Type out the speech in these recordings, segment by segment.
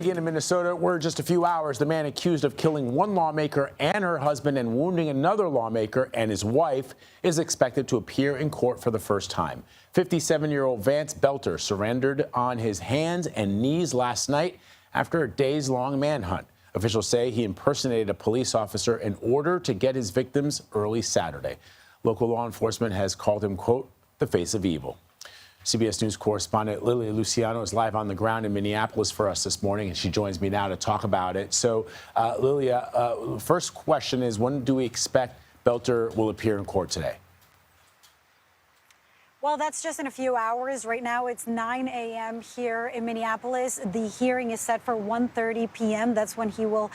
In Minnesota, where just a few hours, the man accused of killing one lawmaker and her husband and wounding another lawmaker and his wife is expected to appear in court for the first time. 57-year-old Vance Boelter surrendered on his hands and knees last night after a days-long manhunt. Officials say he impersonated a police officer in order to get his victims early Saturday. Local law enforcement has called him, quote, the face of evil. CBS News correspondent Lilia Luciano is live on the ground in Minneapolis for us this morning, and she joins me now to talk about it. So, Lilia, first question is, when do we expect Boelter will appear in court today? Well, that's just in a few hours. Right now, it's 9 a.m. here in Minneapolis. The hearing is set for 1:30 p.m. That's when he will,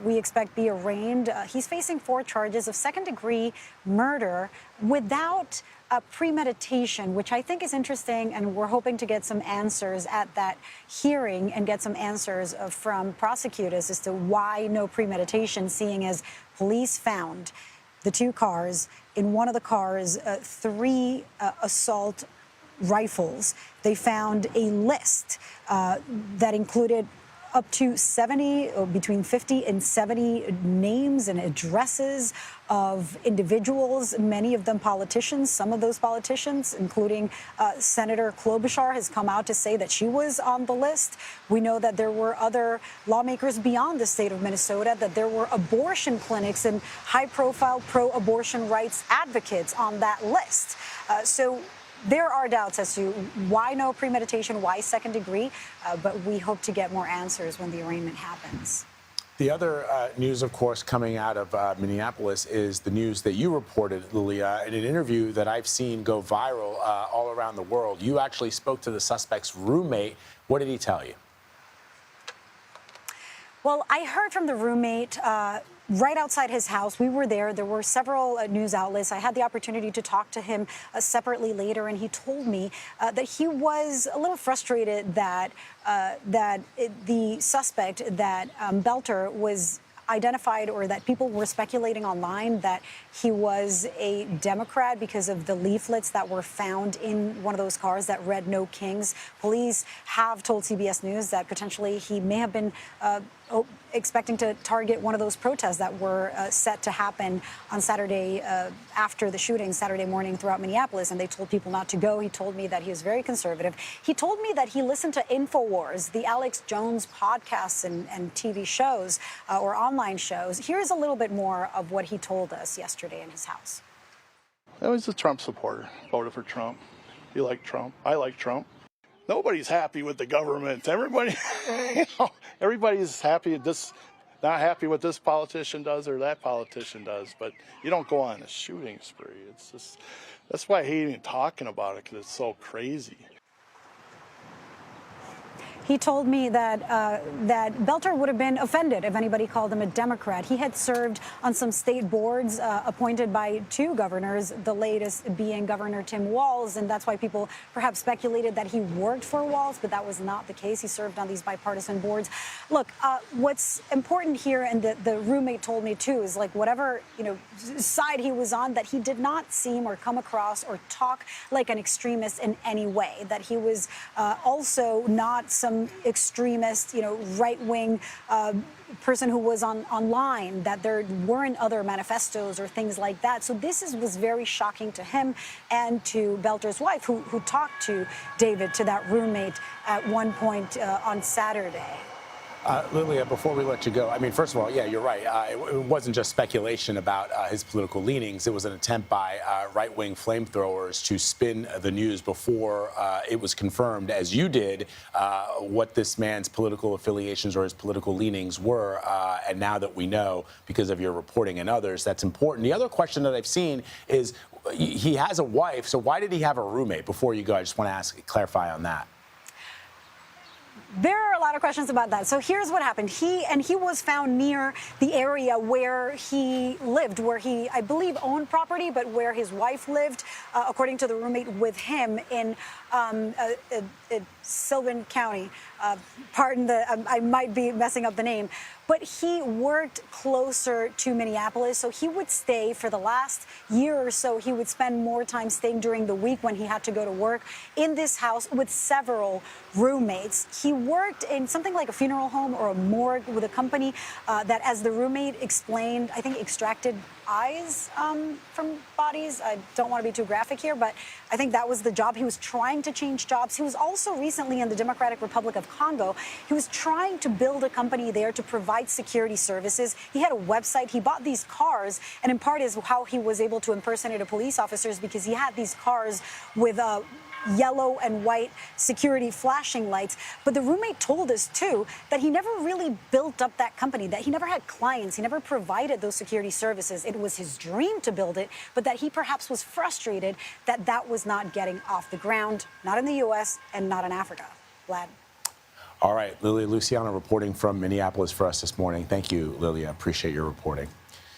we expect, be arraigned. He's facing 4 charges of second-degree murder without premeditation, which I think is interesting, and we're hoping to get some answers at that hearing and get some answers from prosecutors as to why no premeditation, seeing as police found the 2 cars. In one of the cars, 3 assault rifles. They found a list that included up to 70, or between 50 and 70 names and addresses of individuals, many of them politicians. Some of those politicians, including Senator Klobuchar, has come out to say that she was on the list. We know that there were other lawmakers beyond the state of Minnesota, that there were abortion clinics and high-profile pro-abortion rights advocates on that list. So there are doubts as to why no premeditation, why second degree, but we hope to get more answers when the arraignment happens. The other news, of course, coming out of Minneapolis is the news that you reported, Lilia, in an interview that I've seen go viral all around the world. You actually spoke to the suspect's roommate. What did he tell you? Well, I heard from the roommate right outside his house. We were there. There were several news outlets. I had the opportunity to talk to him separately later, and he told me that he was a little frustrated that the suspect, that Boelter, was identified, or that people were speculating online that he was a Democrat because of the leaflets that were found in one of those cars that read "No Kings." Police have told CBS News that potentially he may have been expecting to target one of those protests that were set to happen on Saturday after the shooting, Saturday morning throughout Minneapolis, and they told people not to go. He told me that he was very conservative. He told me that he listened to InfoWars, the Alex Jones podcasts and TV shows or online shows. Here's a little bit more of what he told us yesterday in his house. I was a Trump supporter, voted for Trump. You like Trump? I like Trump. Nobody's happy with the government. Everybody, everybody's happy. Not happy what this politician does or that politician does. But you don't go on a shooting spree. It's just, that's why I hate even talking about it, because it's so crazy. He told me that that Boelter would have been offended if anybody called him a Democrat. He had served on some state boards appointed by 2 governors, the latest being Governor Tim Walz, and that's why people perhaps speculated that he worked for Walz, but that was not the case. He served on these bipartisan boards. Look, what's important here, and the roommate told me too, is like whatever side he was on, that he did not seem or come across or talk like an extremist in any way. That he was also not some extremist, right-wing person who was online, that there weren't other manifestos or things like that. So this was very shocking to him and to Boelter's wife, who talked to David, to that roommate, at one point on Saturday. Lilia, before we let you go, I mean, first of all, yeah, you're right. It wasn't just speculation about his political leanings. It was an attempt by right-wing flamethrowers to spin the news before it was confirmed, as you did, what this man's political affiliations or his political leanings were. And now that we know, because of your reporting and others, that's important. The other question that I've seen is he has a wife, so why did he have a roommate? Before you go, I just want to clarify on that. There are a lot of questions about that. So here's what happened. He was found near the area where he lived, where he, I believe, owned property, but where his wife lived, according to the roommate, with him in Sylvan County. pardon I might be messing up the name, but he worked closer to Minneapolis. So he would stay for the last year or so. He would spend more time staying during the week when he had to go to work in this house with several roommates. He worked in something like a funeral home or a morgue with a company that, as the roommate explained, I think extracted eyes from bodies. I don't want to be too graphic here, but I think that was the job. He was trying to change jobs. He was also recently in the Democratic Republic of Congo. He was trying to build a company there to provide security services. He had a website. He bought these cars, and in part is how he was able to impersonate a police officers, because he had these cars with yellow and white security flashing lights. But the roommate told us, too, that he never really built up that company, that he never had clients. He never provided those security services. It was his dream to build it, but that he perhaps was frustrated that that was not getting off the ground, not in the U.S. and not in Africa. Vlad. All right, Lilia Luciano reporting from Minneapolis for us this morning. Thank you, Lilia. Appreciate your reporting.